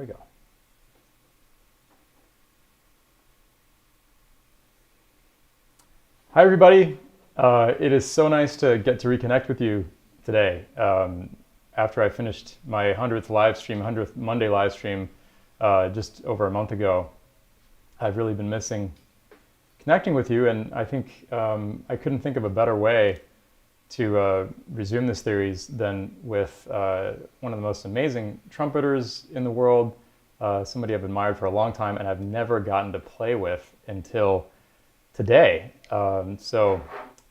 we go. Hi, everybody. It is so nice to get to reconnect with you today. After I finished my 100th live stream, 100th Monday live stream just over a month ago, I've really been missing connecting with you, and I think I couldn't think of a better way to resume this series than with one of the most amazing trumpeters in the world, somebody I've admired for a long time and I've never gotten to play with until today. So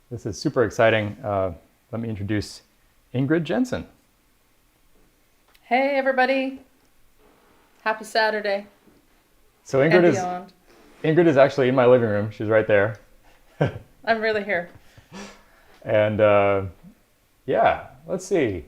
this is super exciting. Let me introduce Ingrid Jensen. Hey everybody, happy Saturday. So Ingrid is actually in my living room. She's right there. I'm really here. And yeah, let's see.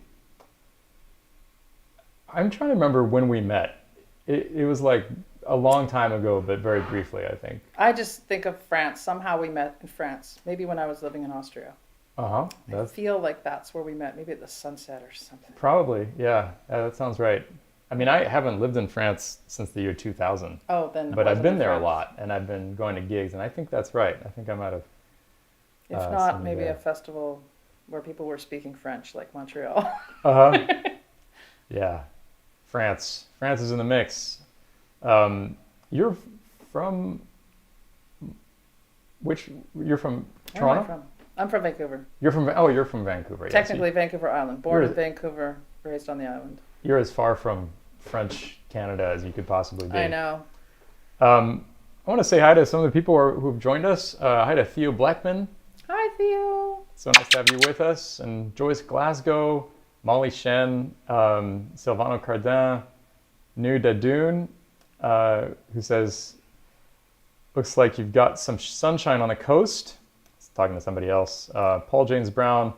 I'm trying to remember when we met. It was like a long time ago, but very briefly, I think. I just think of France. Somehow we met in France. Maybe when I was living in Austria. Uh-huh. I feel like that's where we met. Maybe at the Sunset or something. Probably, yeah. That sounds right. I mean, I haven't lived in France since the year 2000. Oh, then. But I've been there a lot, and I've been going to gigs, and I think that's right. I think I might have. If not, maybe a festival where people were speaking French, like Montreal. Uh-huh. Yeah. France. France is in the mix. You're from you're from Toronto? I'm from Vancouver. You're from Vancouver. Technically, yes. Vancouver Island. Born in Vancouver, raised on the island. You're as far from French Canada as you could possibly be. I know. I want to say hi to some of the people who've joined us. Hi to Theo Blackman. Hi, Theo. So nice to have you with us. And Joyce Glasgow, Molly Shen, Silvano Cardin, Nu Dadoon, who says, looks like you've got some sunshine on the coast. It's talking to somebody else. Paul James Brown,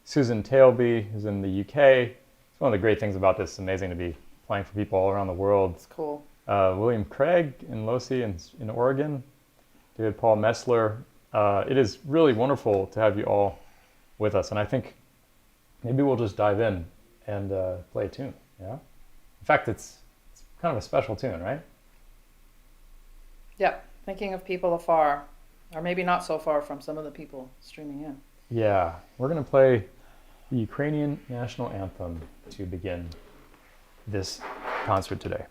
Susan Tailby, who's in the UK. It's one of the great things about this. It's amazing to be playing for people all around the world. It's cool. William Craig in Losi in Oregon. David Paul Messler. It is really wonderful to have you all with us. And I think maybe we'll just dive in and play a tune. Yeah. In fact, it's kind of a special tune, right? Yep. Thinking of people afar, or maybe not so far from some of the people streaming in. Yeah. We're going to play the Ukrainian national anthem to begin this concert today.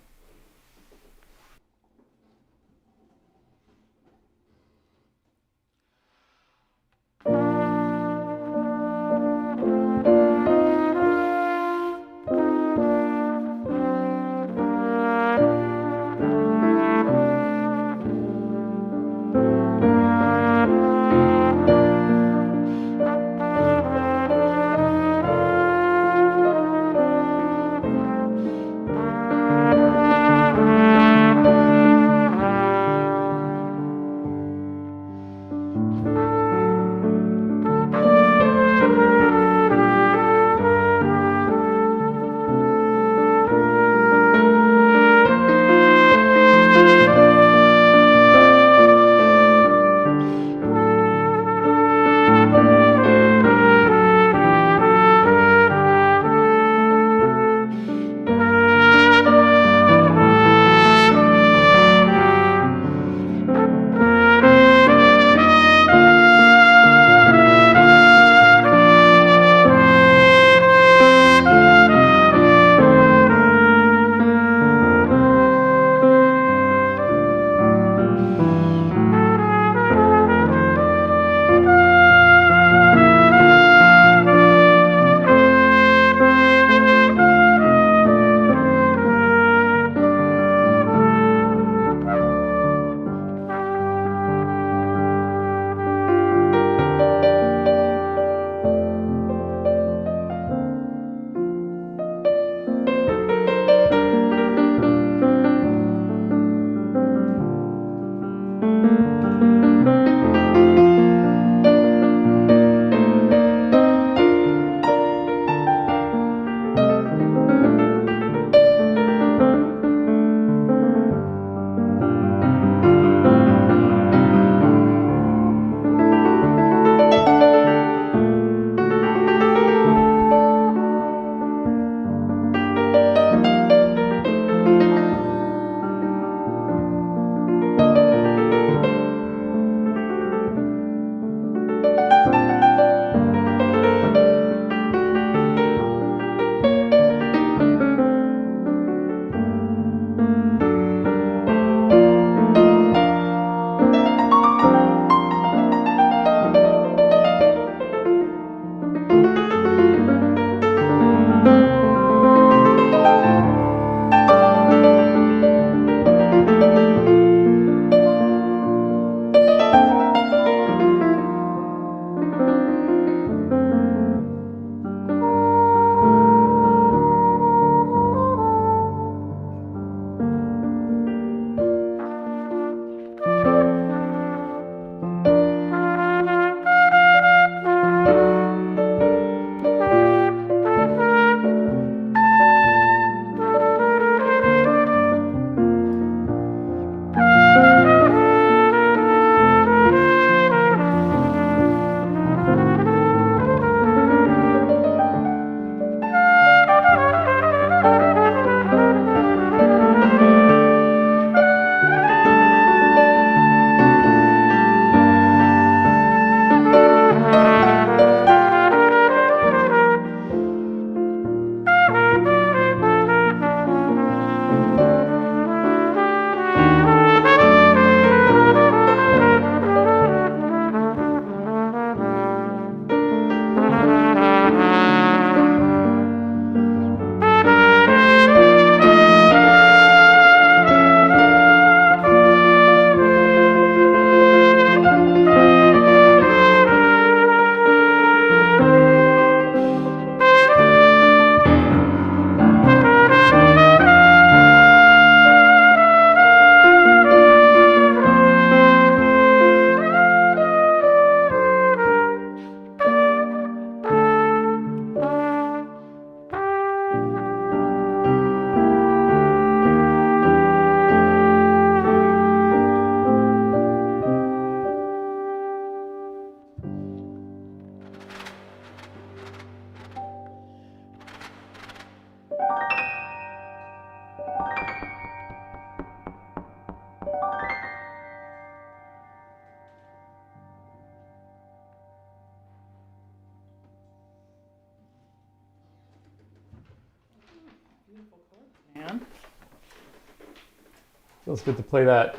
feels good to play that.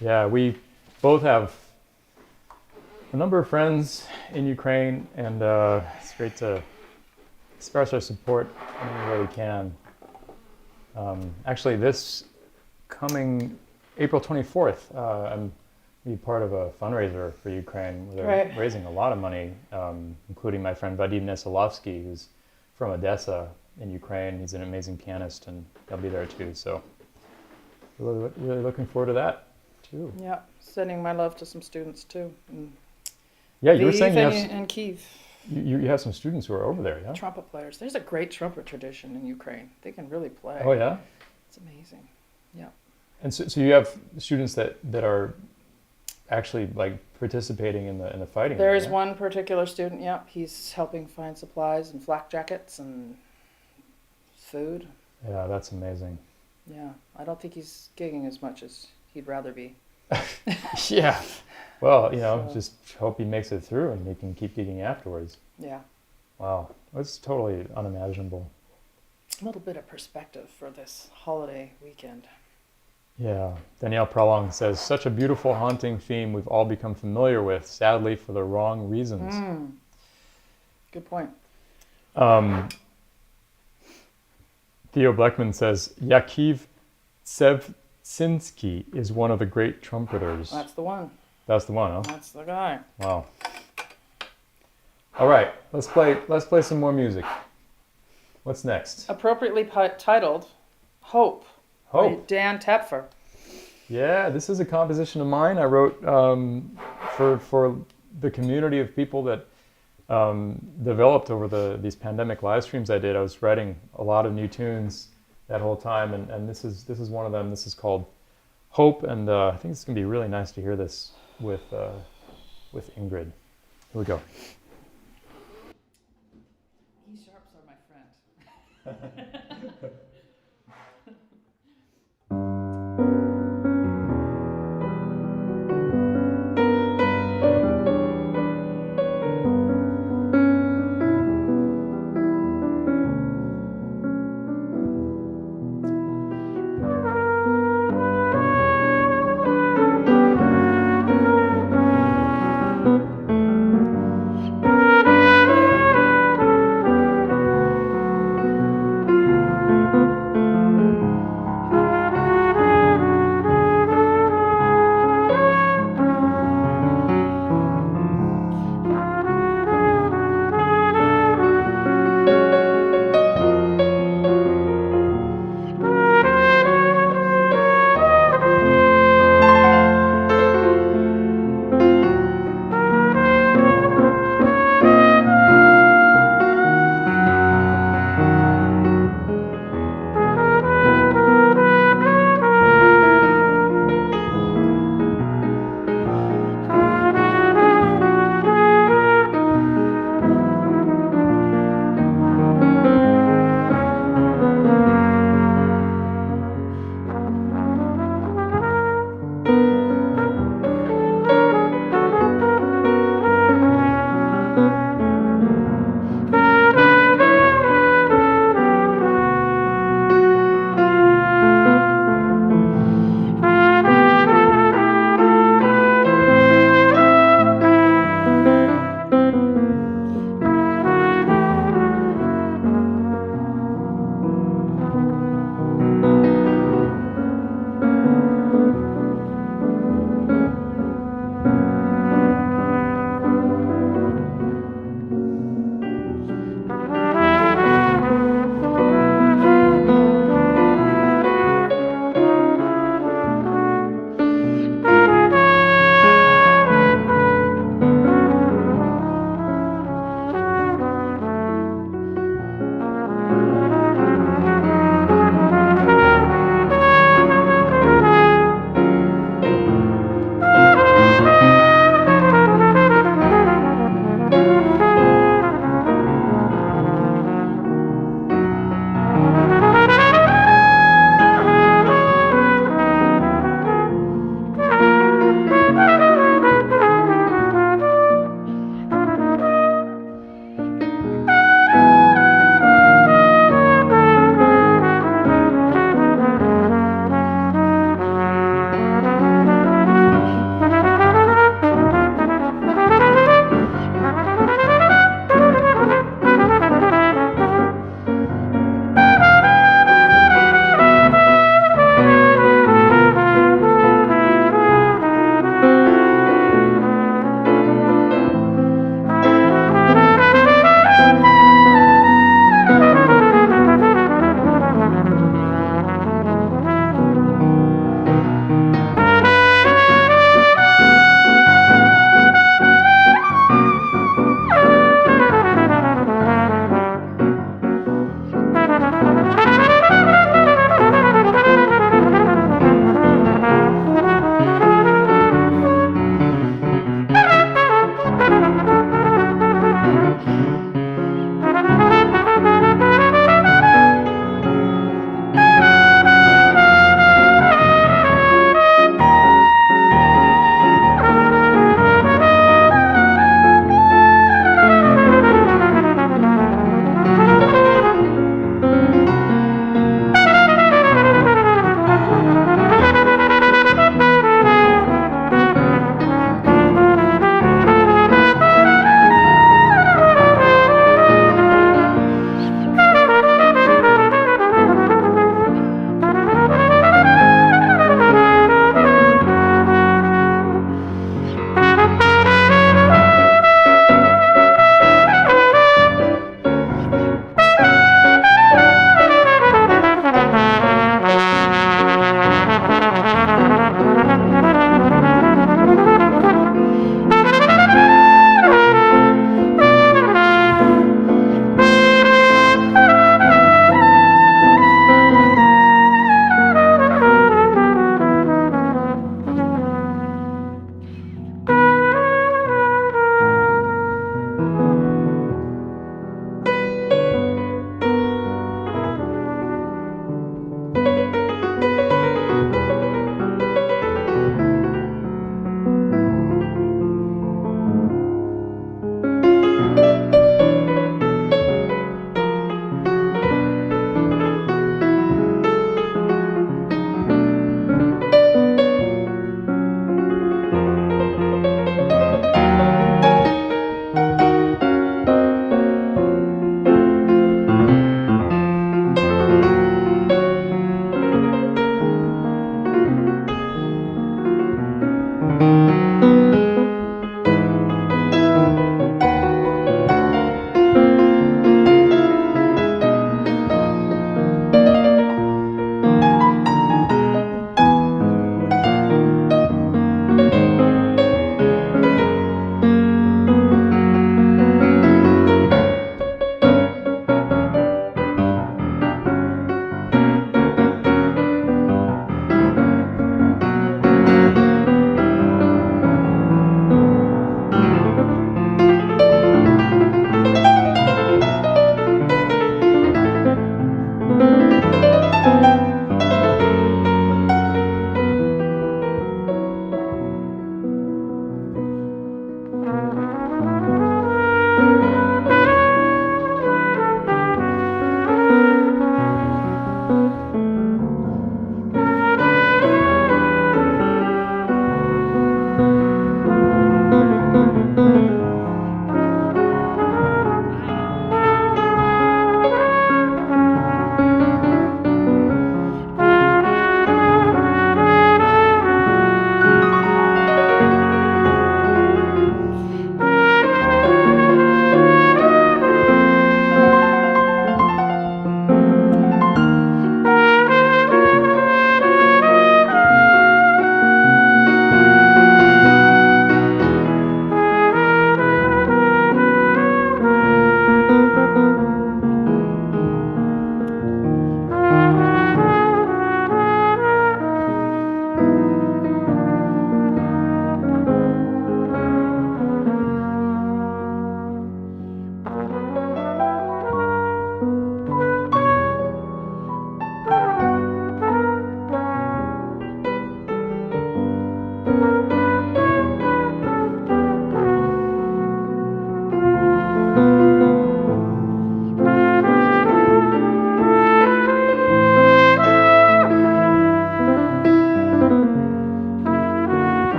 Yeah, we both have a number of friends in Ukraine, and it's great to express our support in any way we can. Actually, this coming April 24th, I'm be part of a fundraiser for Ukraine. They're raising a lot of money, including my friend Vadim Nesolovsky, who's from Odessa in Ukraine. He's an amazing pianist, and he'll be there too. So really looking forward to that too. Yeah, sending my love to some students too. Yeah, you were saying in Kyiv. You have some students who are over there, yeah? Trumpet players. There's a great trumpet tradition in Ukraine. They can really play. Oh yeah? It's amazing. Yeah. And so you have students that are actually like participating in the fighting. There is one particular student, yep. He's helping find supplies and flak jackets and food. Yeah, that's amazing. Yeah. I don't think he's gigging as much as he'd rather be. Yeah. Well, just hope he makes it through and he can keep gigging afterwards. Yeah. Wow. That's totally unimaginable. A little bit of perspective for this holiday weekend. Yeah. Danielle Prolong says, such a beautiful, haunting theme we've all become familiar with, sadly for the wrong reasons. Good point. Theo Bleckman says, Yakiv Sevcinski is one of the great trumpeters. That's the one. That's the one, huh? That's the guy. Wow. All right, let's play some more music. What's next? Appropriately titled Hope. Hope. By Dan Tepfer. Yeah, this is a composition of mine I wrote for the community of people that developed over these pandemic live streams I did. I was writing a lot of new tunes that whole time, and this is one of them. This is called Hope, and I think it's going to be really nice to hear this with Ingrid. Here we go. E-sharps are my friend.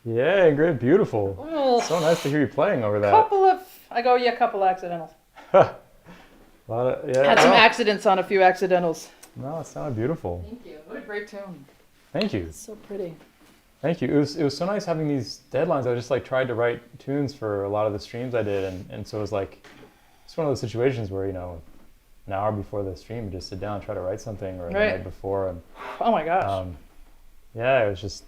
Yeah, great, beautiful. Oh, So nice to hear you playing over that. Couple accidentals. A lot of, yeah. Had some oh. accidents on a few accidentals. No, it sounded beautiful. Thank you. What a great tune. Thank you. It's so pretty. Thank you. It was so nice having these deadlines. I just like tried to write tunes for a lot of the streams I did, and so it was like it's one of those situations where an hour before the stream, you just sit down and try to write something, or the night before, and Oh my gosh. yeah, it was just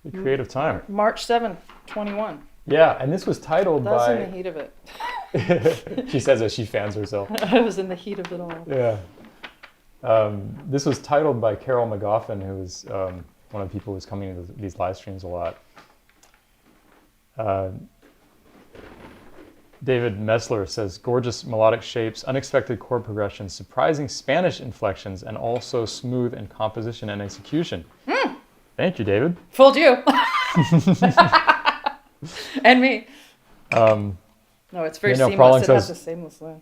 a creative time. March 7th, 21. Yeah, and this was titled That's by. in the heat of it. She says as she fans herself. I was in the heat of it all. Yeah. This was titled by Carol McGoffin, who was one of the people who's coming to these live streams a lot. David Messler says, gorgeous melodic shapes, unexpected chord progressions, surprising Spanish inflections, and also smooth in composition and execution. Thank you, David. Fooled you. And me. No, it's very Danielle seamless. Prowling It has says- a seamless line.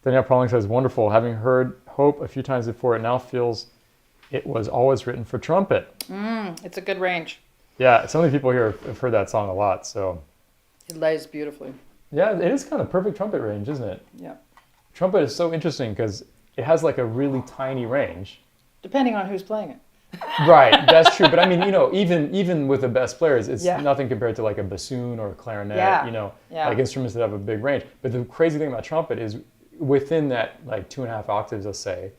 Danielle Prowling says, wonderful. Having heard Hope a few times before, it now feels it was always written for trumpet. It's a good range. Yeah, some of the people here have heard that song a lot, so. It lays beautifully. Yeah, it is kind of perfect trumpet range, isn't it? Yeah. Trumpet is so interesting because it has like a really tiny range. Depending on who's playing it. Right, that's true. But I mean, even with the best players, it's Yeah. nothing compared to like a bassoon or a clarinet, Yeah. Yeah. like instruments that have a big range. But the crazy thing about trumpet is within that like 2.5 octaves, let's say,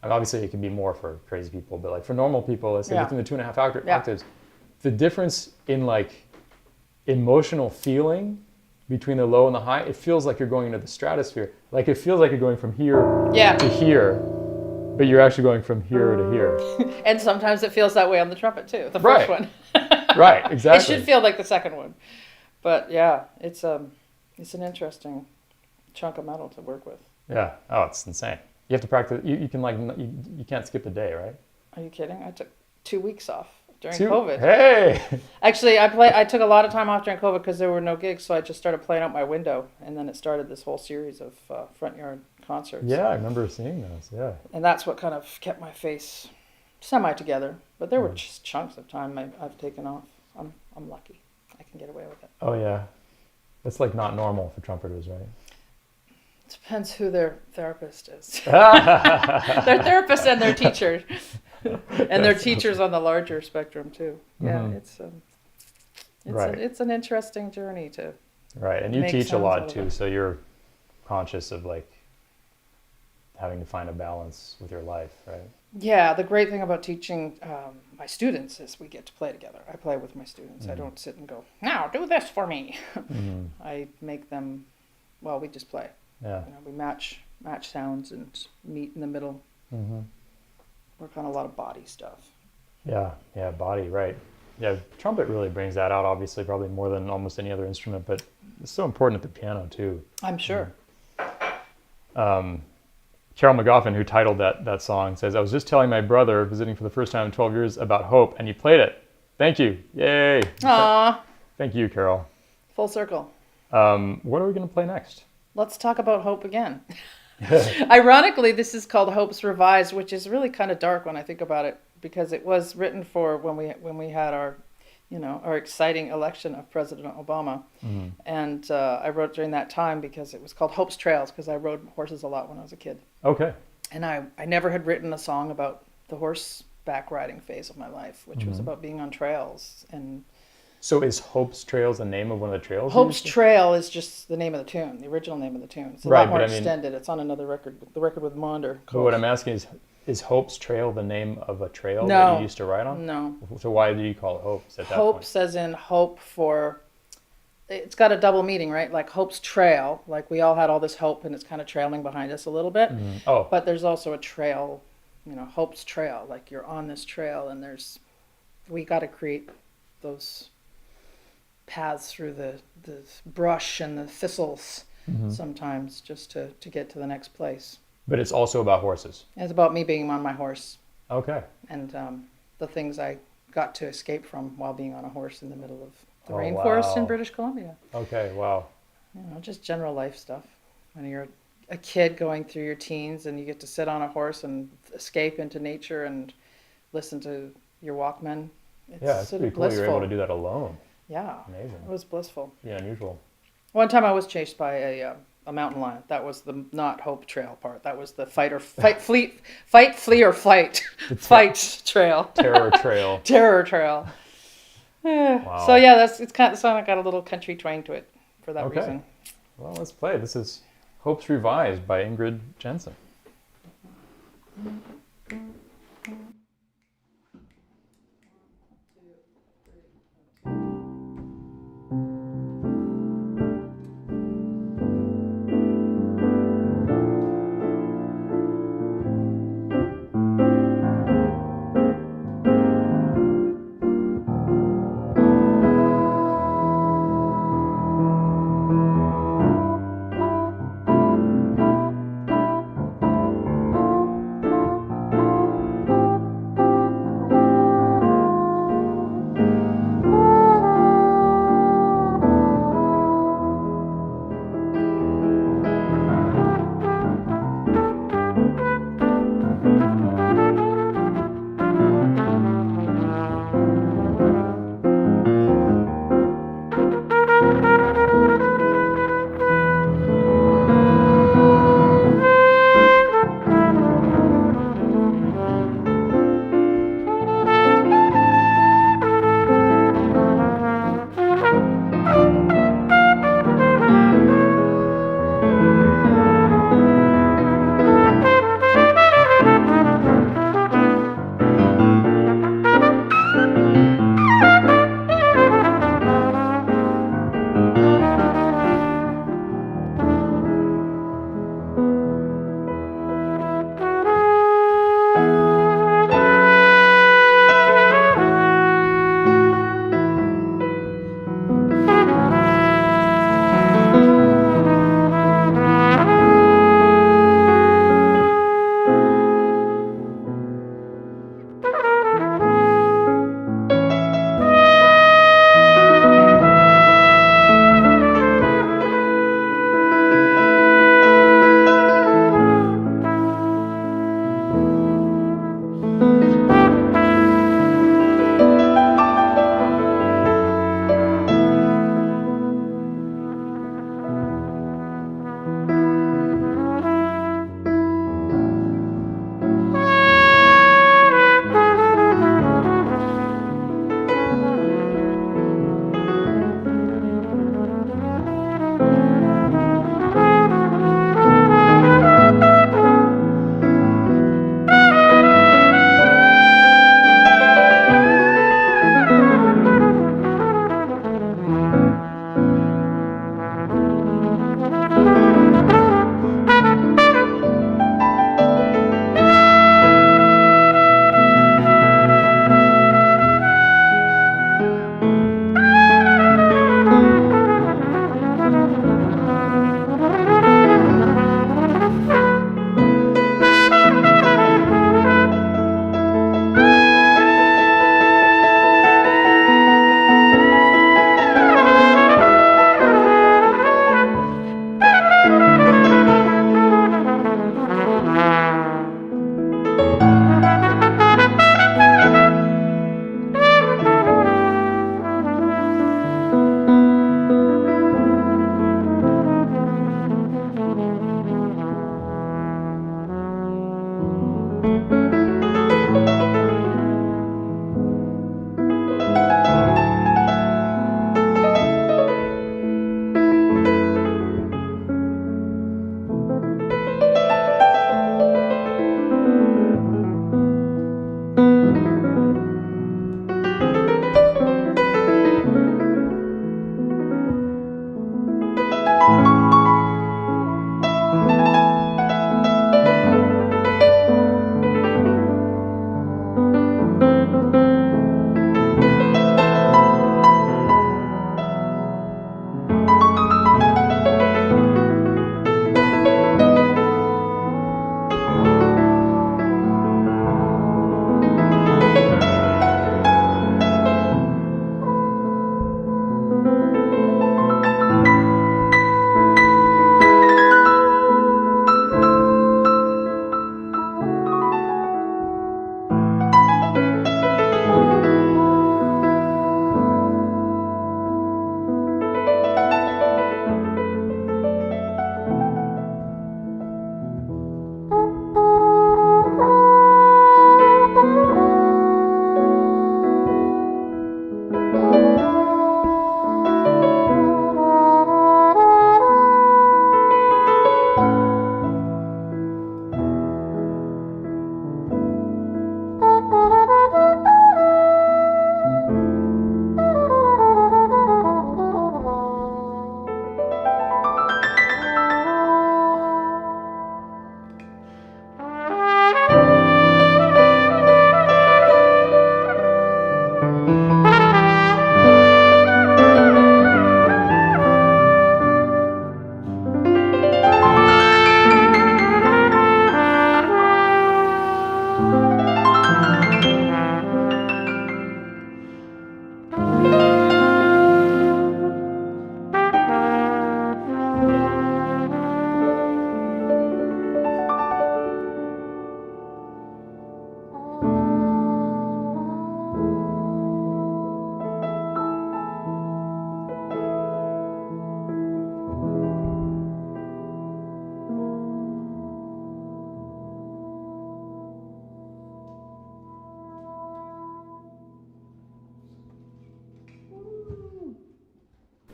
and obviously it can be more for crazy people, but like for normal people, let's say Yeah. within the 2.5 Yeah. octaves, the difference in like emotional feeling between the low and the high, it feels like you're going into the stratosphere. Like it feels like you're going from here to here, but you're actually going from here to here. And sometimes it feels that way on the trumpet too. The Right. first one. Right, exactly. It should feel like the second one. But yeah, it's an interesting chunk of metal to work with. Yeah. Oh, it's insane. You have to practice. You can like you can't skip a day, right? Are you kidding? I took 2 weeks off during COVID. Hey. Actually, I took a lot of time off during COVID because there were no gigs, so I just started playing out my window, and then it started this whole series of front yard concerts. Yeah, I remember seeing those. Yeah. And that's what kind of kept my face semi together. But there were just chunks of time I've taken off. I'm lucky. I can get away with it. Oh yeah. That's like not normal for trumpeters, right? Depends who their therapist is. Their therapist and their teacher. And their teachers on the larger spectrum too. Yeah, Mm-hmm. Right. It's an interesting journey to. Right, and you make teach a sounds lot out of too, it. so you're conscious of like having to find a balance with your life, right? Yeah, the great thing about teaching my students is we get to play together. I play with my students. I don't sit and go, now do this for me. I make them, well, we just play. Yeah. We match sounds and meet in the middle. Work on a lot of body stuff. Yeah, body, right. Yeah, trumpet really brings that out, obviously, probably more than almost any other instrument, but it's so important at the piano, too. I'm sure. Carol McGoffin, who titled that song, says, I was just telling my brother, visiting for the first time in 12 years, about Hope, and you played it. Thank you. Yay. Aw, Thank you, Carol. full circle. What are we going to play next? Let's talk about Hope again. Ironically, this is called Hope's Revised, which is really kind of dark when I think about it, because it was written for when we had our exciting election of President Obama. And I wrote during that time because it was called Hope's Trails, because I rode horses a lot when I was a kid. Okay. And I never had written a song about the horseback riding phase of my life, which was about being on trails. And So is Hope's Trails the name of one of the trails? Hope's Trail is just the name of the tune, the original name of the tune. It's a Right, lot more but I mean- extended. It's on another record, the record with Maunder. But what I'm asking is Hope's Trail the name of a trail No. that you used to ride on? No. So why do you call it Hope's at that Hope point? says in hope for, it's got a double meaning, right? Like Hope's Trail, like we all had all this hope and it's kind of trailing behind us a little bit. Oh, But there's also a trail, Hope's Trail, like you're on this trail and we got to create those paths through the brush and the thistles sometimes just to get to the next place. but it's also about horses. It's about me being on my horse Okay. and the things I got to escape from while being on a horse in the middle of the Oh, rainforest in wow. British Columbia. Okay, wow. Just general life stuff. When you're a kid going through your teens and you get to sit on a horse and escape into nature and listen to your Walkman Yeah, it's sort pretty of cool you're blissful. able to do that alone. Yeah, Amazing. it was blissful. Yeah, unusual. One time I was chased by a mountain lion. That was the not hope trail part. That was the fight, flee or fight, fight trail. Terror trail. Terror trail. Wow. So yeah, it's kind of song that got a little country twang to it for that Okay. reason. Well, let's play. This is Hopes Revised by Ingrid Jensen.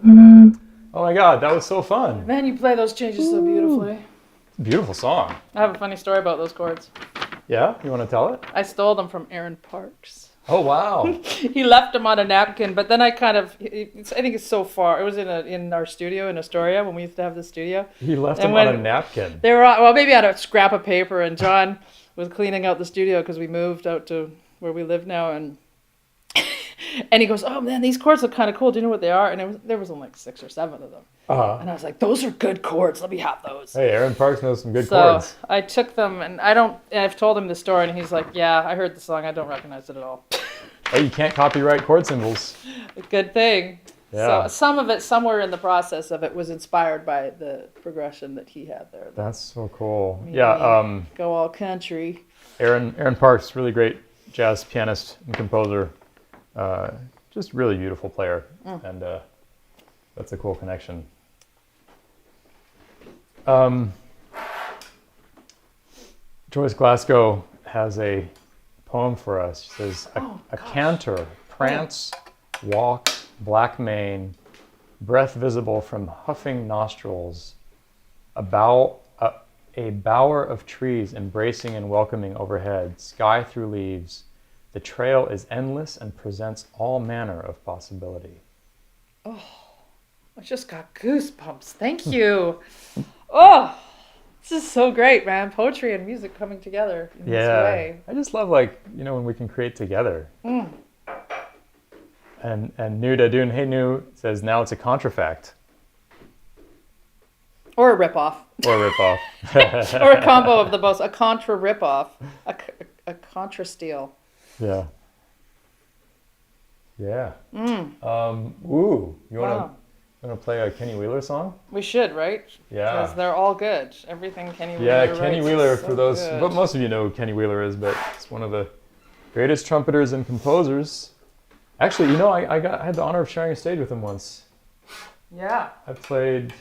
Oh my God, that was so fun. Man, you play those changes so beautifully. Beautiful song. I have a funny story about those chords. Yeah, you want to tell it? I stole them from Aaron Parks. Oh wow. He left them on a napkin, but then I kind of, I think it's so far. It was in our studio in Astoria when we used to have the studio. He left them on a napkin. They were, well, maybe on a scrap of paper, and John was cleaning out the studio because we moved out to where we live now, and he goes, "Oh man, these chords look kind of cool. Do you know what they are?" And there was only like 6 or 7 of them. And I was like, "Those are good chords. Let me have those." Hey, Aaron Parks knows some good chords. So I took them, and I've told him the story, and he's like, "Yeah, I heard the song. I don't recognize it at all." Hey, you can't copyright chord symbols. Good thing. Yeah. So some of it, somewhere in the process of it, was inspired by the progression that he had there. That's so cool. Made Yeah. me go all country. Aaron Parks, really great jazz pianist and composer. Just really beautiful player, and that's a cool connection. Joyce Glasgow has a poem for us. She says, a canter, prance, walk, black mane, breath visible from huffing nostrils, a bower of trees embracing and welcoming overhead, sky through leaves. The trail is endless and presents all manner of possibility. Oh, I just got goosebumps. Thank you. Oh, this is so great, man. Poetry and music coming together in this way. I just love, when we can create together. And Nuda Dun Hey Nu says, now it's a contrafact. Or a ripoff. Or a ripoff. Or a combo of the both. A contra ripoff. A contra steal. Yeah. Yeah. Ooh, you want to play a Kenny Wheeler song? We should, right? Yeah. Because they're all good. Everything Kenny Wheeler Yeah, writes Kenny Wheeler, so for those, good. but most of you know who Kenny Wheeler is, but it's one of the greatest trumpeters and composers. Actually, I had the honor of sharing a stage with him once. Yeah. I played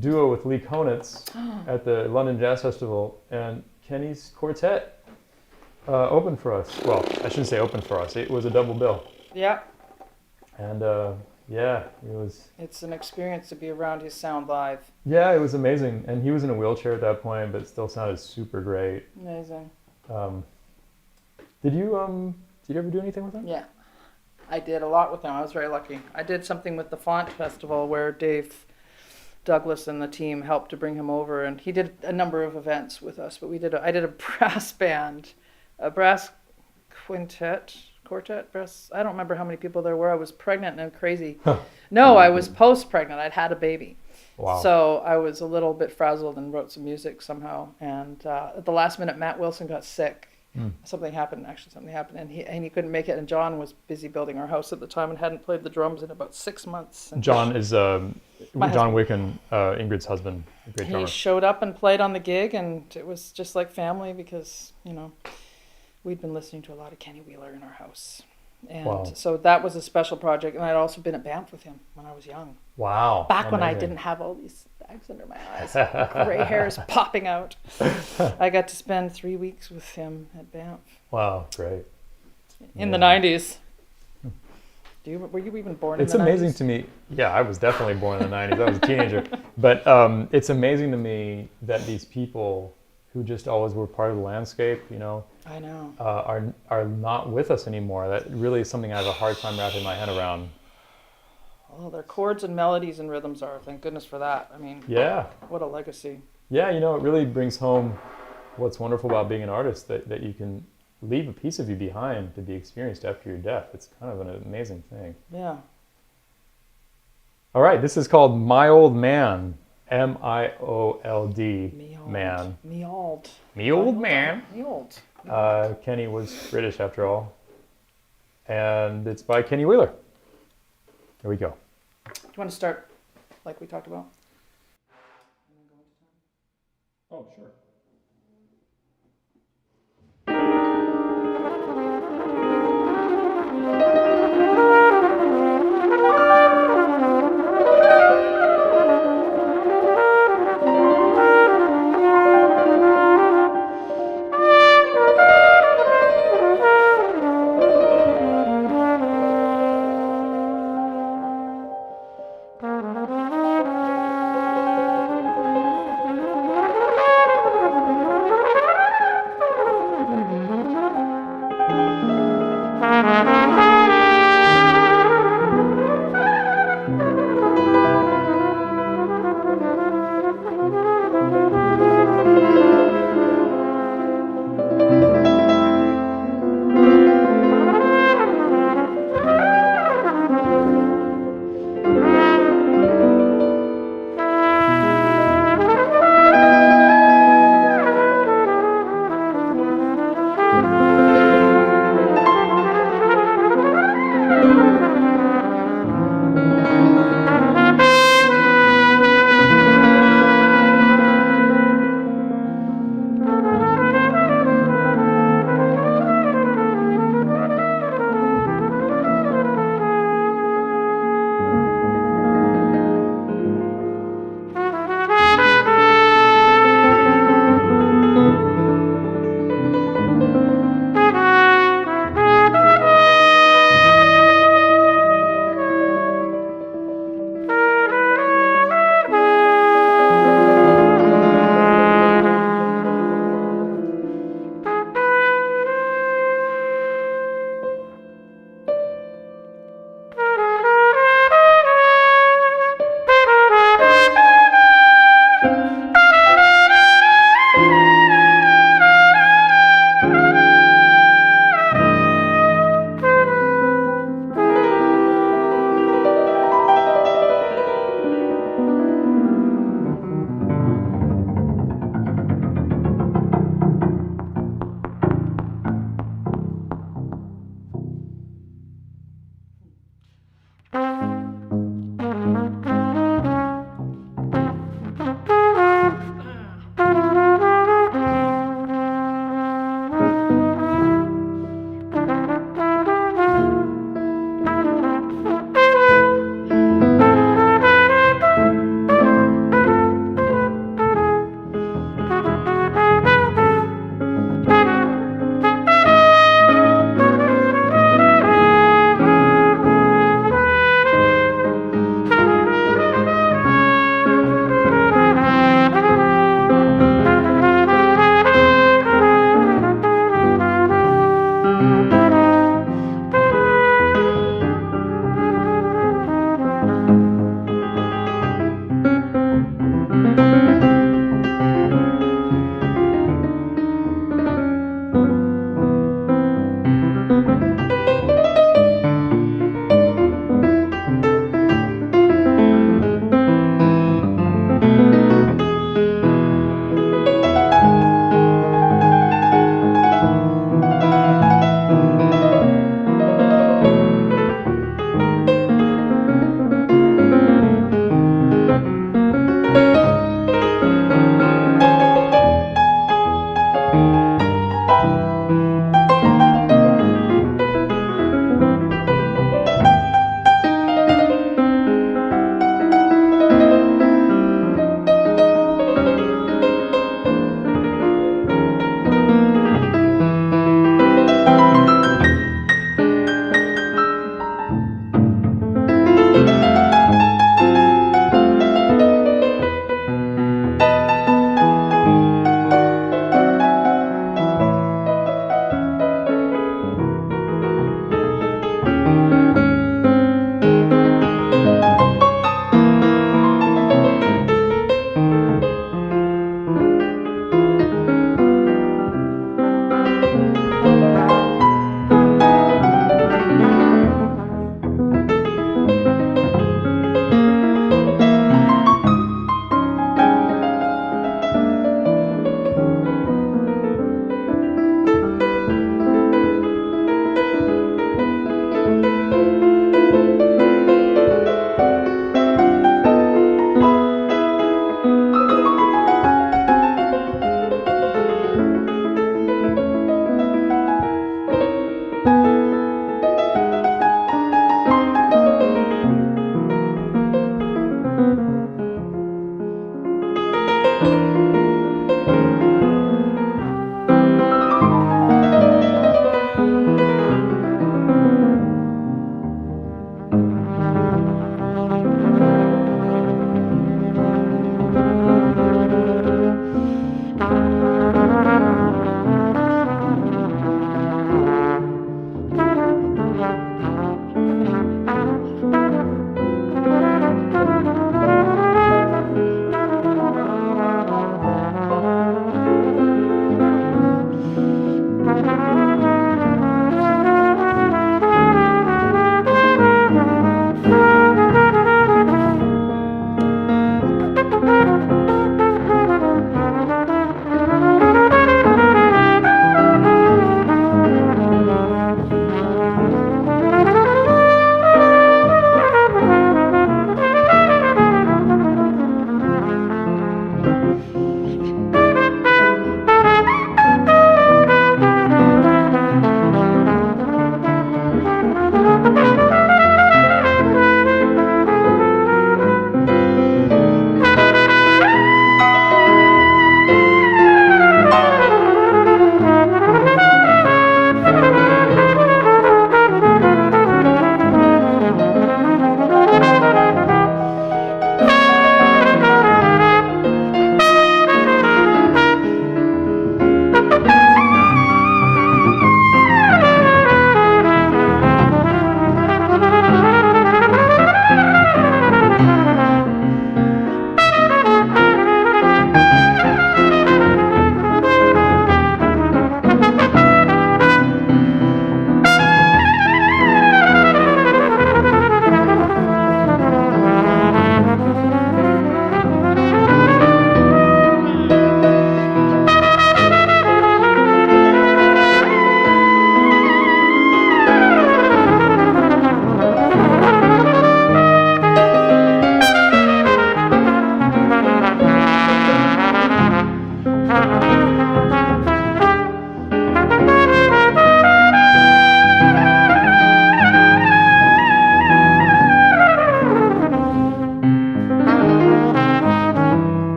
duo with Lee Konitz at the London Jazz Festival, and Kenny's quartet opened for us. Well, I shouldn't say opened for us. It was a double bill. Yeah. And it was. It's an experience to be around his sound live. Yeah, it was amazing. And he was in a wheelchair at that point, but still sounded super great. Amazing. Did you ever do anything with him? Yeah. I did a lot with him. I was very lucky. I did something with the Font Festival where Dave Douglas and the team helped to bring him over, and he did a number of events with us. But I did a brass band, a brass quartet. I don't remember how many people there were. I was pregnant and crazy. No, I was post-pregnant. I'd had a baby. Wow. So I was a little bit frazzled and wrote some music somehow. And at the last minute, Matt Wilson got sick. Something happened, and he couldn't make it. And John was busy building our house at the time and hadn't played the drums in about 6 months. And John is John Wicken, Ingrid's husband, a great drummer. He showed up and played on the gig, and it was just like family because, we'd been listening to a lot of Kenny Wheeler in our house. And so that was a special project. And I'd also been at Banff with him when I was young. Wow. Back when I didn't have all these bags under my eyes. Gray hairs popping out. I got to spend 3 weeks with him at Banff. Wow, great. In the 90s. Were you even born in the 90s? It's amazing to me. Yeah, I was definitely born in the 90s. I was a teenager. But it's amazing to me that these people who just always were part of the landscape, I know. are not with us anymore. That really is something I have a hard time wrapping my head around. Well, their chords and melodies and rhythms are. Thank goodness for that. I mean, yeah. What a legacy. Yeah, it really brings home what's wonderful about being an artist, that you can leave a piece of you behind to be experienced after your death. It's kind of an amazing thing. Yeah. All right, this is called My Old Man. Miold, man. Me old. Me old man. Me old. Kenny was British after all. And it's by Kenny Wheeler. Here we go. Do you want to start like we talked about? Oh, sure.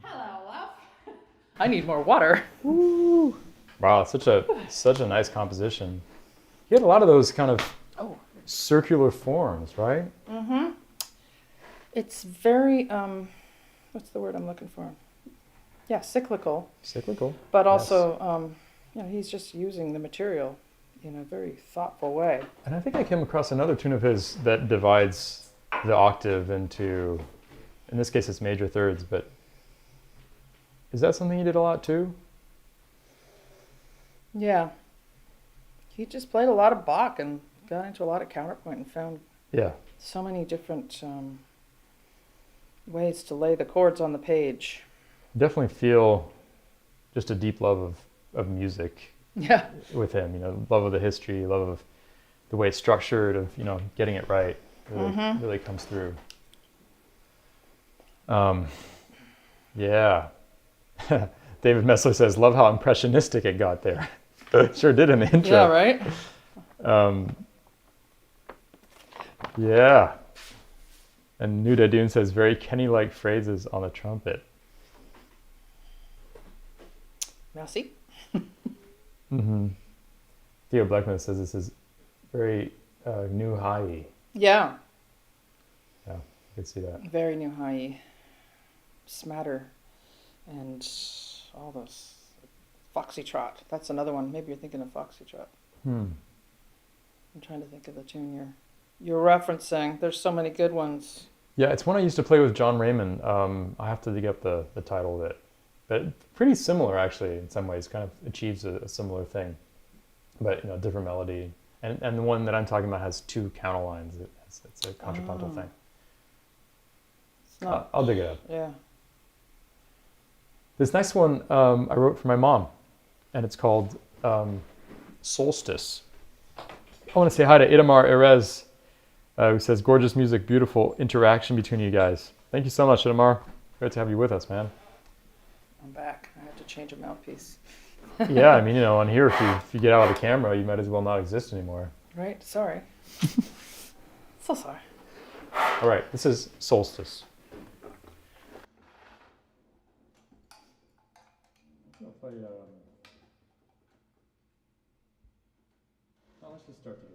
Hello, love. I need more water. Woo. Wow, such a nice composition. You had a lot of those kind of circular forms, right? Mm-hmm. It's very what's the word I'm looking for? Yeah, cyclical. Cyclical. But also, he's just using the material in a very thoughtful way. And I think I came across another tune of his that divides the octave into, in this case, it's major thirds. But is that something he did a lot too? Yeah. He just played a lot of Bach and got into a lot of counterpoint and found so many different ways to lay the chords on the page. Definitely feel just a deep love of music with him. Love of the history, love of the way it's structured, of getting it right. Really comes through. Yeah. David Messler says, love how impressionistic it got there. Sure did in the intro. Yeah, right? Yeah. And Nuda Dune says, very Kenny-like phrases on the trumpet. Merci. Mm-hmm. Theo Blackman says this is very new high. Yeah. Yeah, I could see that. Very new high. Smatter. And all those. Foxytrot. That's another one. Maybe you're thinking of Foxytrot. I'm trying to think of the tune you're referencing. There's so many good ones. Yeah, it's one I used to play with John Raymond. I have to dig up the title of it. But pretty similar, actually, in some ways. Kind of achieves a similar thing. But, different melody. And the one that I'm talking about has two counterlines. It's a contrapuntal thing. It's not, I'll dig it up. Yeah. This next one I wrote for my mom. And it's called Solstice. I want to say hi to Itamar Erez, who says, gorgeous music, beautiful interaction between you guys. Thank you so much, Itamar. Great to have you with us, man. I'm back. I have to change a mouthpiece. Yeah, on here, if you get out of the camera, you might as well not exist anymore. Right? Sorry. So sorry. All right, this is Solstice. I'll play, let's just start together.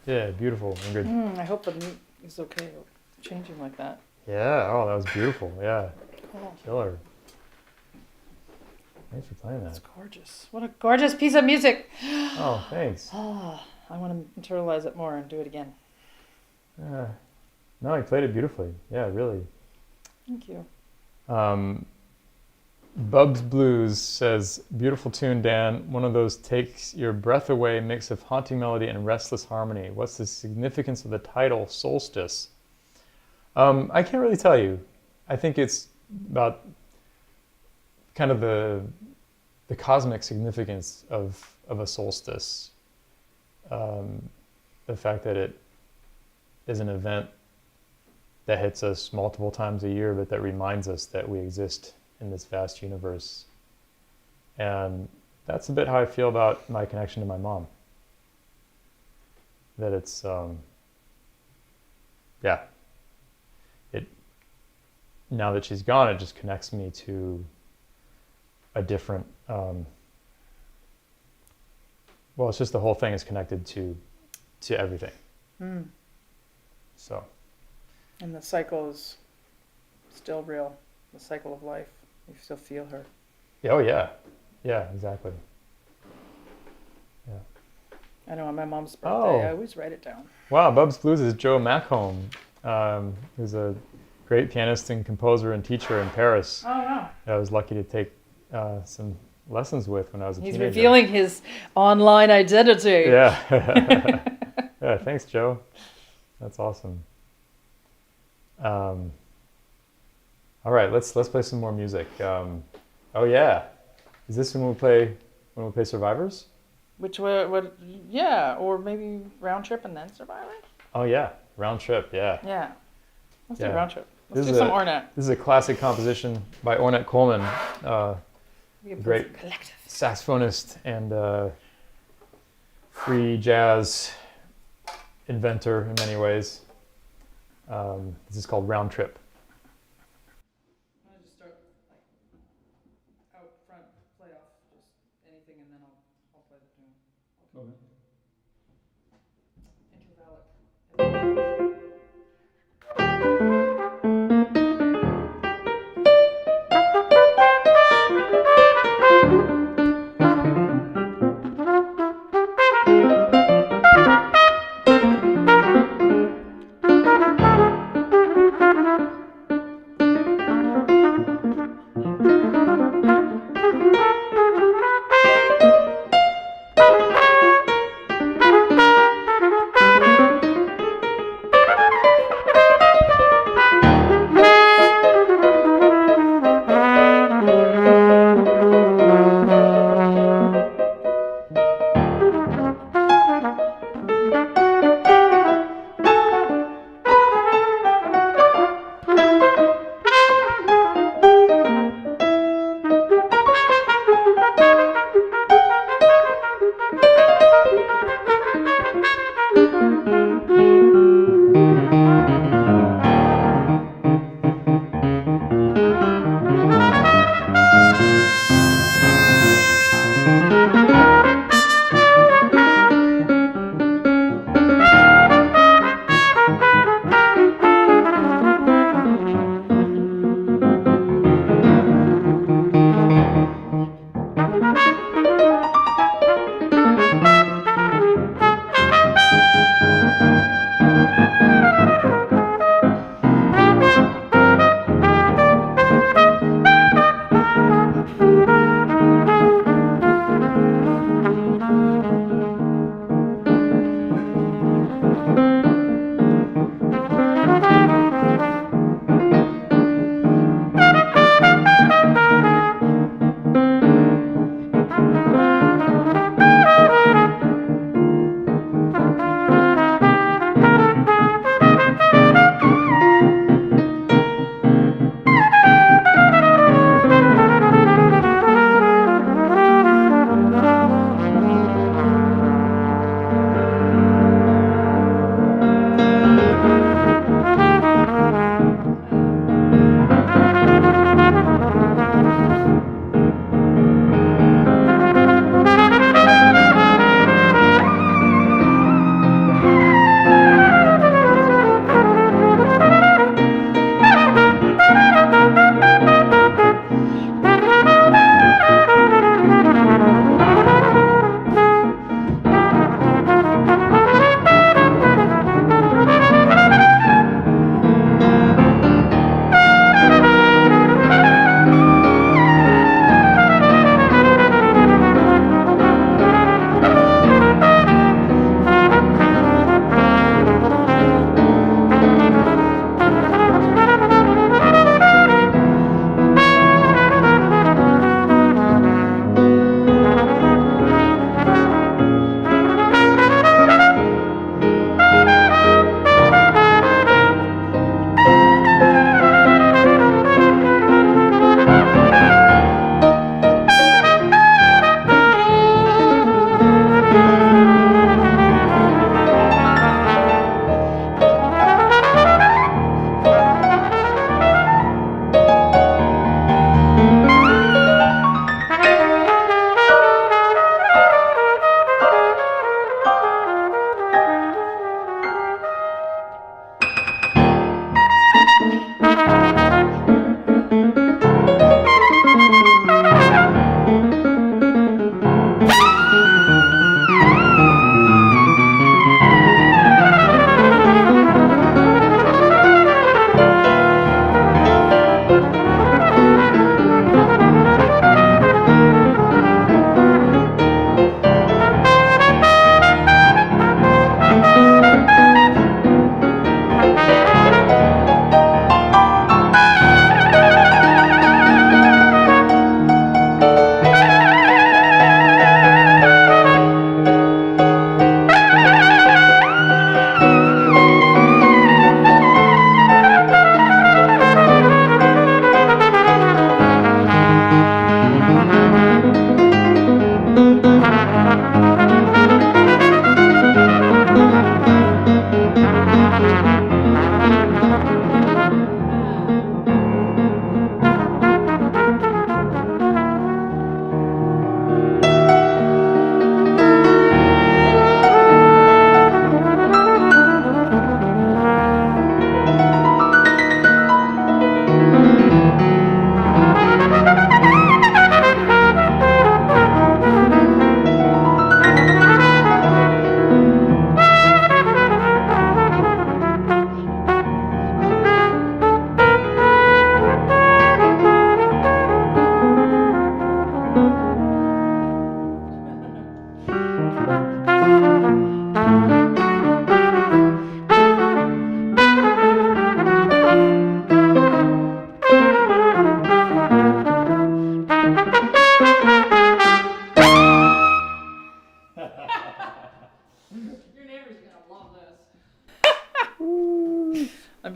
Yeah, beautiful, Ingrid. I hope the mute is okay changing like that. Yeah, oh, that was beautiful. Yeah, Cool. killer. Thanks for playing that. That's gorgeous. What a gorgeous piece of music. Oh, thanks. Oh, I want to internalize it more and do it again. No, you played it beautifully. Yeah, really. Thank you. Bubs Blues says, beautiful tune, Dan. One of those takes your breath away mix of haunting melody and restless harmony. What's the significance of the title, Solstice? I can't really tell you. I think it's about kind of the cosmic significance of a solstice. The fact that it is an event that hits us multiple times a year, but that reminds us that we exist in this vast universe. And that's a bit how I feel about my connection to my mom. That it's, now that she's gone, it just connects me to a different, it's just the whole thing is connected to everything. So. And the cycle is still real, the cycle of life. You still feel her. Oh, yeah. Yeah, exactly. Yeah. I know on my mom's birthday, Oh. I always write it down. Wow, Bubs Blues is Joe Macomb, who's a great pianist and composer and teacher in Paris. Oh, wow. I was lucky to take some lessons with when I was a teenager. He's revealing his online identity. Yeah. Yeah, thanks, Joe. That's awesome. All right, let's play some more music. Oh yeah, is this when we play Survivors? Which would yeah, or maybe Round Trip and then Survivor? Oh yeah, Round Trip. Yeah. Yeah. Let's do Yeah. Round Trip. This Let's do is some a- Ornette. This is a classic composition by Ornette Coleman, We can put great some collective. saxophonist and free jazz inventor in many ways. This is called Round Trip. I'm gonna just start out front, play off just anything, and then I'll play the tune. Okay. Intervallic.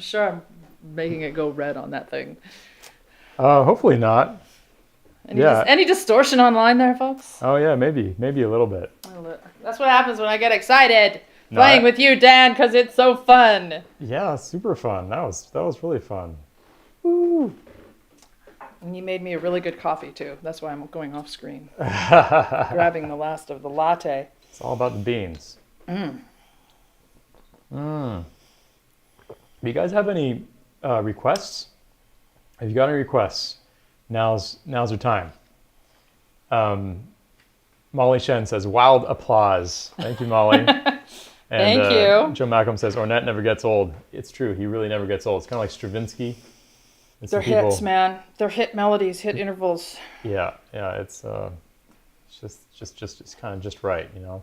sure I'm making it go red on that thing. Hopefully not. Any distortion online there, folks? Oh yeah, maybe a little bit. That's what happens when I get excited No, playing with you, Dan, because it's so fun. Yeah, super fun. That was really fun. Woo. And you made me a really good coffee too. That's why I'm going off screen, grabbing the last of the latte. It's all about the beans. Do you guys have any requests? Have you got any requests? Now's your time. Molly Shen says, wild applause. Thank you, Molly. And, Thank you. Joe Malcolm says, Ornette never gets old. It's true. He really never gets old. It's kind of like Stravinsky. They're hits, man. They're hit melodies, hit intervals. Yeah. It's kind of just right, you know.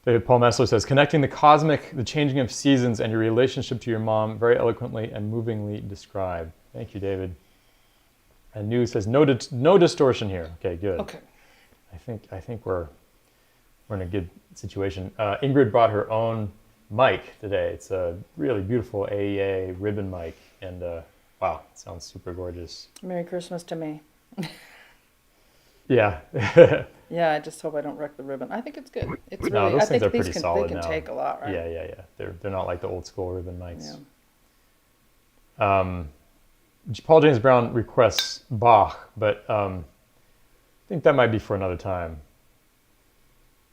David Paul Messler says, connecting the cosmic, the changing of seasons, and your relationship to your mom very eloquently and movingly described. Thank you, David. And New says, no distortion here. Okay, good. Okay. I think we're in a good situation. Ingrid brought her own mic today. It's a really beautiful AEA ribbon mic, and wow, it sounds super gorgeous. Merry Christmas to me. Yeah. Yeah, I just hope I don't wreck the ribbon. I think it's good. It's really. No, those I things think are pretty solid they can now. take a lot, right? Yeah. They're not like the old school ribbon mics. Yeah. Paul James Brown requests Bach, but I think that might be for another time.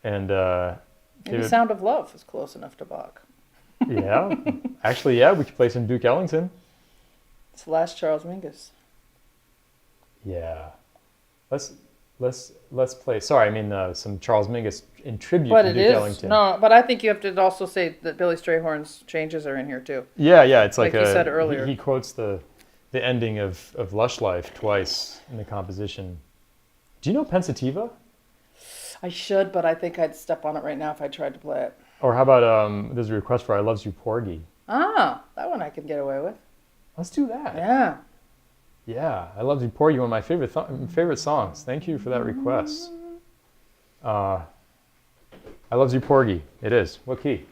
And Maybe Sound of Love is close enough to Bach. Yeah, actually, yeah, we could play some Duke Ellington. It's the last Charles Mingus. Yeah, let's play. Sorry, I mean some Charles Mingus in tribute But to it Duke is Ellington. no, but I think you have to also say that Billy Strayhorn's changes are in here too. Yeah, it's like you said earlier. He quotes the ending of Lush Life twice in the composition. Do you know Pensativa? I should, but I think I'd step on it right now if I tried to play it. Or how about there's a request for I Loves You Porgy. Ah, that one I can get away with. Let's do that. Yeah. Yeah, I Loves You Porgy, one of my favorite songs. Thank you for that request. I Loves You Porgy. It is. What key?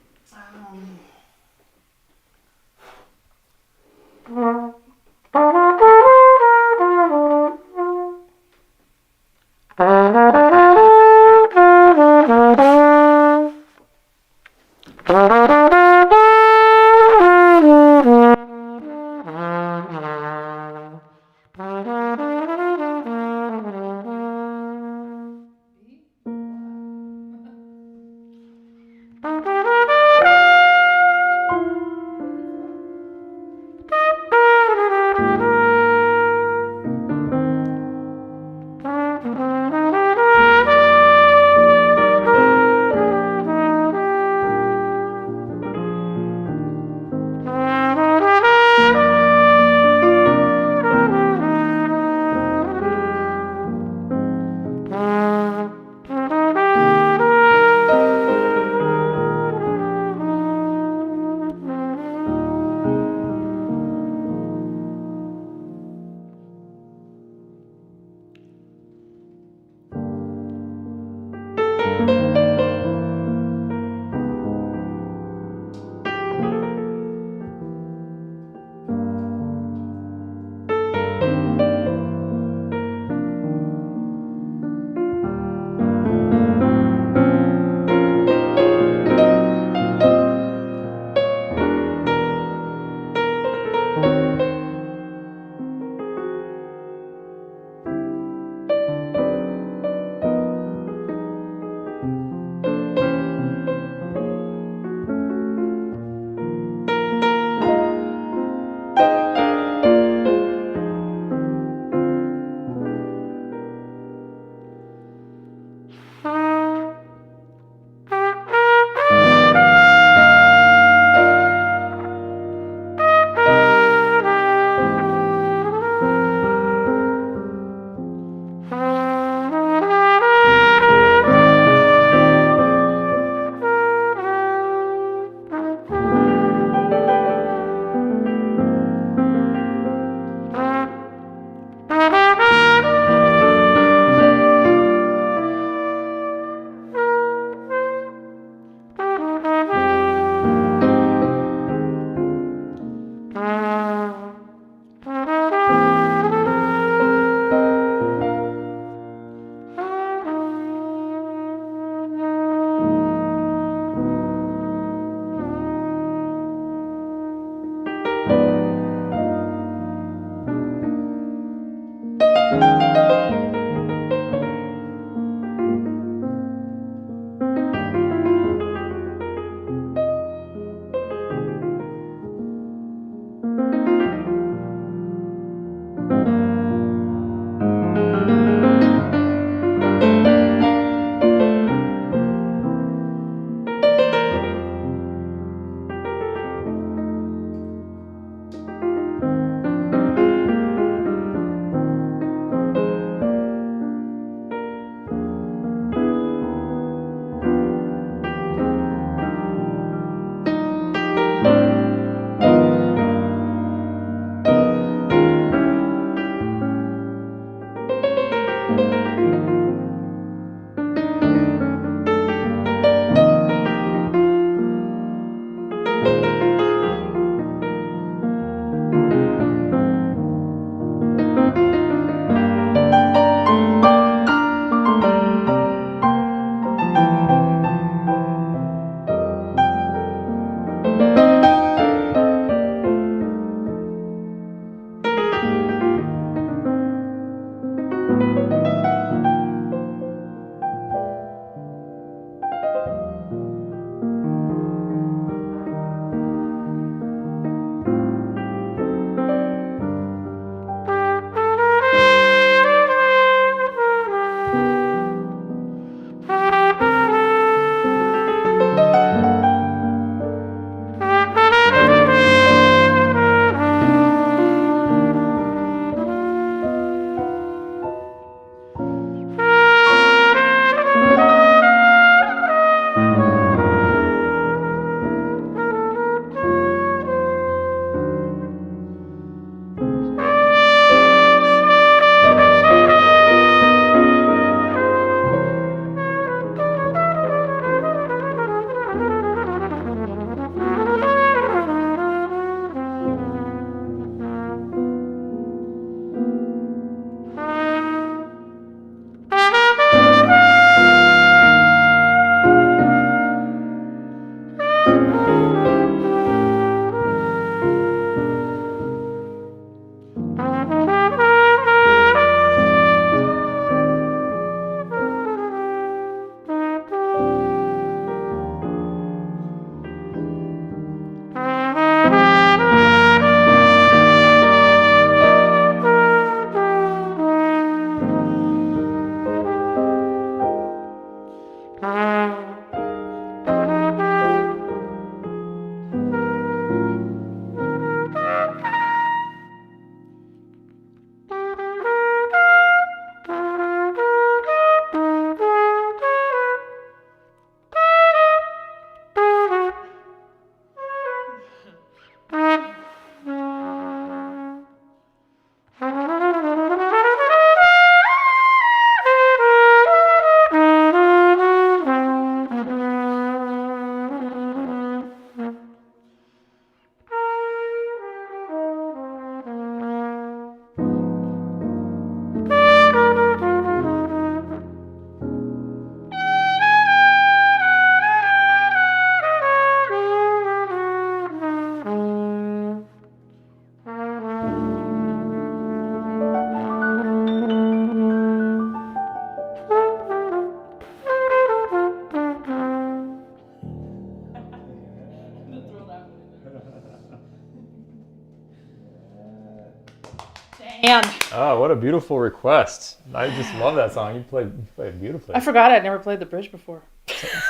And Oh, what a beautiful request. I just love that song. You played it beautifully. I forgot I'd never played the bridge before.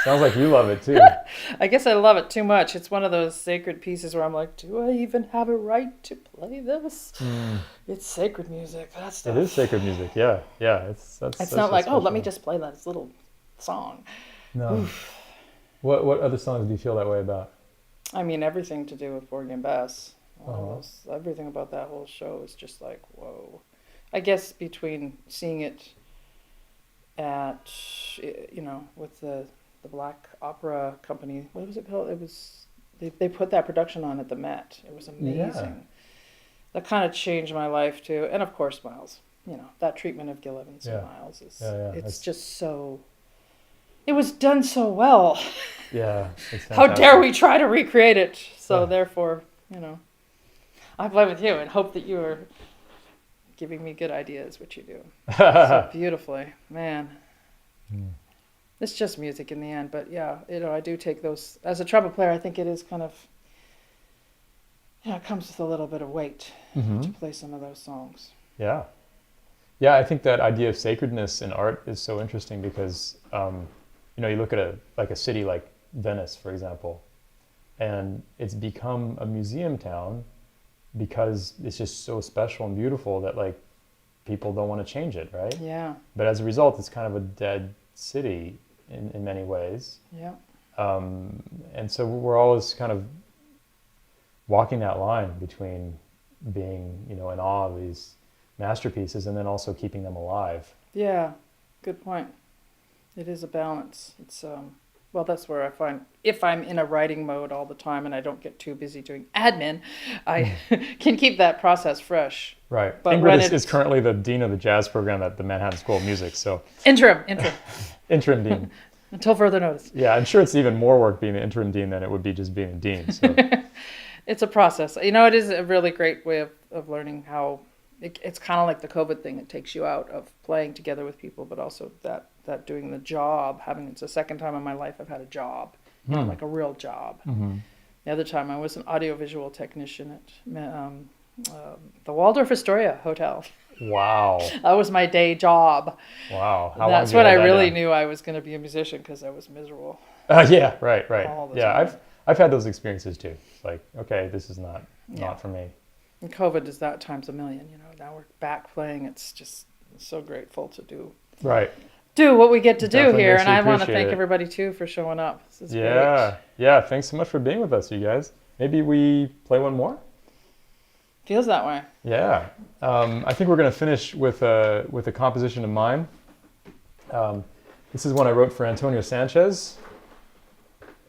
Sounds like you love it too. I guess I love it too much. It's one of those sacred pieces where I'm like, do I even have a right to play this? It's sacred music. That stuff. It is sacred music. Yeah. It's not like, oh, let me just play this little song. No. Oof. What other songs do you feel that way about? I mean, everything to do with organ bass. Everything about that whole show is just like, whoa. I guess between seeing it at, with the Black Opera Company, what was it called? It was, they put that production on at the Met. It was amazing. Yeah. That kind of changed my life too. And of course, Miles, that treatment of Gil Evans and Miles is, it's just so, it was done so well. Yeah. How dare we try to recreate it? So therefore, I play with you and hope that you giving me good ideas, which you do so beautifully, man. It's just music in the end, but yeah, I do take those as a trumpet player. I think it is kind of, it comes with a little bit of weight to play some of those songs. Yeah. Yeah, I think that idea of sacredness in art is so interesting because, you look at a city like Venice, for example, and it's become a museum town because it's just so special and beautiful that like people don't want to change it, right? Yeah. But as a result, it's kind of a dead city in many ways. Yeah. And so we're always kind of walking that line between being, in awe of these masterpieces and then also keeping them alive. Yeah, good point. It is a balance. It's well, that's where I find if I'm in a writing mode all the time and I don't get too busy doing admin, I can keep that process fresh. Right. But Ingrid is currently the dean of the jazz program at the Manhattan School of Music. So interim interim dean until further notice. Yeah, I'm sure it's even more work being the interim dean than it would be just being a dean. So it's a process. It is a really great way of learning how it's kind of like the COVID thing. It takes you out of playing together with people, but also that doing the job, it's the second time in my life I've had a job, like a real job. The other time I was an audiovisual technician at the Waldorf Astoria Hotel. Wow. That was my day job. Wow. That's when I really knew I was going to be a musician because I was miserable. Yeah, right. Yeah, time. I've had those experiences too. Like, okay, this is not for me. And COVID is that times a million, Now we're back playing. It's just so grateful to do what we get to do here. And I want to thank everybody too for showing up. This is great. Yeah. Thanks so much for being with us, you guys. Maybe we play one more? Feels that way. Yeah. I think we're going to finish with a composition of mine. This is one I wrote for Antonio Sanchez,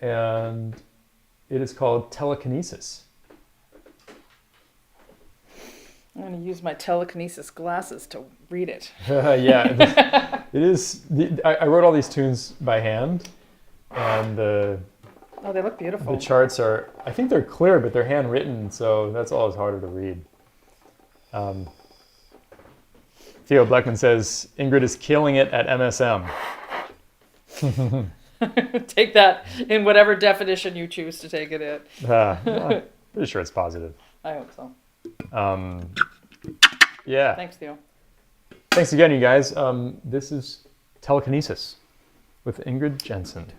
and it is called Telekinesis. I'm going to use my telekinesis glasses to read it. Yeah, it is. I wrote all these tunes by hand, and they look beautiful. The charts are, I think they're clear, but they're handwritten, so that's always harder to read. Theo Bleckman says, Ingrid is killing it at MSM. Take that in whatever definition you choose to take it in. Pretty sure it's positive. I hope so. Yeah. Thanks, Theo. Thanks again, you guys. This is Telekinesis with Ingrid Jensen.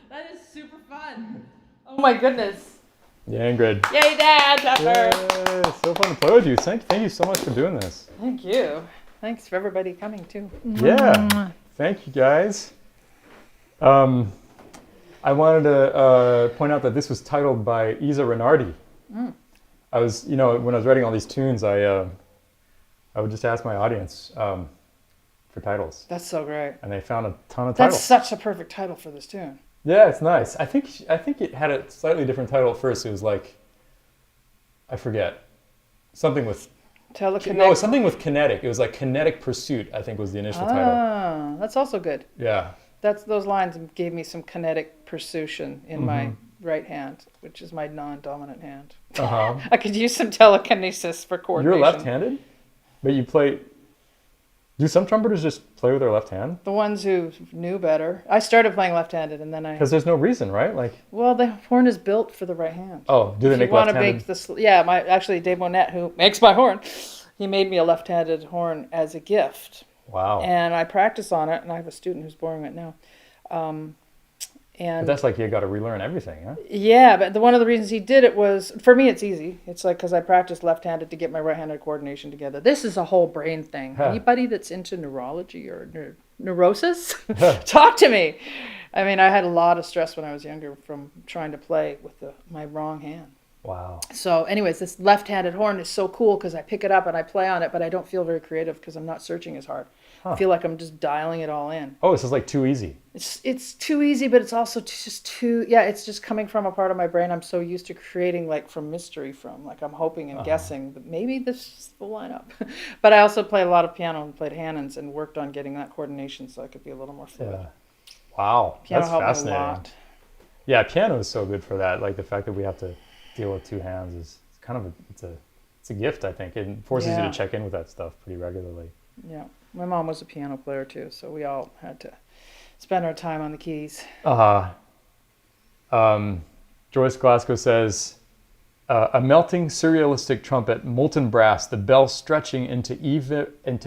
That is super fun. Oh my goodness. Yeah, Ingrid. Yay, Dan Tepfer. Yay, so fun to play with you. Thank you so much for doing this. Thank you. Thanks for everybody coming too. Yeah, thank you guys. I wanted to point out that this was titled by Isa Renardi. I was, when I was writing all these tunes, I would just ask my audience for titles. That's so great. And they found a ton of titles. That's such a perfect title for this tune. Yeah, it's nice. I think it had a slightly different title at first. It was like, I forget, something with something with kinetic. It was like Kinetic Pursuit, I think was the initial title. Ah, that's also good. Yeah. Those lines gave me some kinetic pursuit in my right hand, which is my non-dominant hand. Uh-huh. I could use some telekinesis for coordination. You're left-handed, but you play. Do some trumpeters just play with their left hand? The ones who knew better. I started playing left-handed, and then Because there's no reason, right? Well, the horn is built for the right hand. Oh, do they make left-handed? Actually, Dave Monette, who makes my horn, he made me a left-handed horn as a gift. Wow. And I practice on it, and I have a student who's borrowing it now. But that's like you got to relearn everything, huh? Yeah, but one of the reasons he did it was, for me it's easy. It's like because I practiced left-handed to get my right-handed coordination together. This is a whole brain thing. Anybody that's into neurology or neurosis, talk to me. I mean, I had a lot of stress when I was younger from trying to play with my wrong hand. Wow. So anyways, this left-handed horn is so cool because I pick it up and I play on it, but I don't feel very creative because I'm not searching as hard. I Huh. feel like I'm just dialing it all in. Oh, this is like too easy. It's too easy, but it's also just too, yeah, it's just coming from a part of my brain I'm so used to creating, like from mystery from. Like I'm hoping and guessing that maybe this will line up. But I also play a lot of piano and played Hannons and worked on getting that coordination so I could be a little more fluid. Yeah. Wow. Piano That's helped me a fascinating. lot. Yeah, piano is so good for that. Like the fact that we have to deal with two hands is kind of it's a gift, I think. It forces you Yeah. to check in with that stuff pretty regularly. Yeah. My mom was a piano player too, so we all had to spend our time on the keys. Joyce Glasgow says, a melting surrealistic trumpet, molten brass, the bell stretching into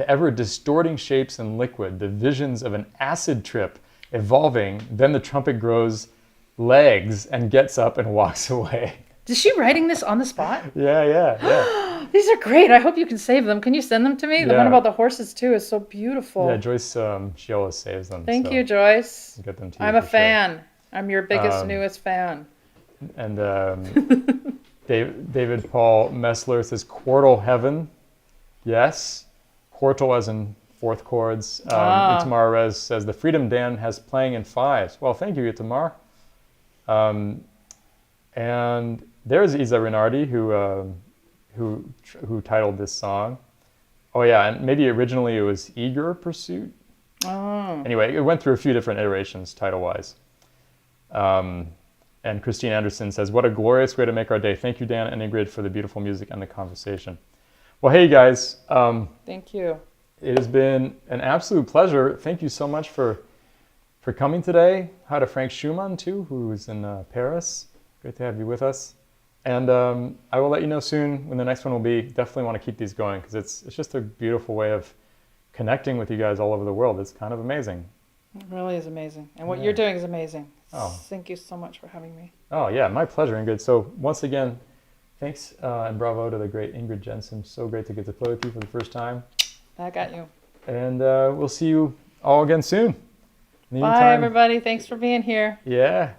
ever distorting shapes in liquid, the visions of an acid trip evolving, then the trumpet grows legs and gets up and walks away. Is she writing this on the spot? Yeah. These are great. I hope you can save them. Can you send them to me? The one Yeah. about the horses too is so beautiful. Yeah, Joyce, she always saves them. Thank so you, Joyce. I'll get them to you I'm a for sure. fan. I'm your biggest, newest fan. And David Paul Messler says, quartal heaven. Yes. Quartal as in fourth chords. Itamar Rez says, the freedom Dan has playing in fives. Well, thank you, Itamar. And there's Isa Rinardi, who titled this song. Oh yeah, and maybe originally it was Eager Pursuit. Oh. Anyway, it went through a few different iterations title-wise. And Christine Anderson says, what a glorious way to make our day. Thank you, Dan and Ingrid, for the beautiful music and the conversation. Well, hey, guys. Thank you. It has been an absolute pleasure. Thank you so much for coming today. Hi to Frank Schumann, too, who is in Paris. Great to have you with us. And I will let you know soon when the next one will be. Definitely want to keep these going because it's just a beautiful way of connecting with you guys all over the world. It's kind of amazing. It really is amazing. And what you're doing is amazing. Oh. Thank you so much for having me. Oh, yeah, my pleasure, Ingrid. So once again, thanks and bravo to the great Ingrid Jensen. So great to get to play with you for the first time. I got you. And we'll see you all again soon. In the Bye, meantime, everybody. Thanks for being here. yeah.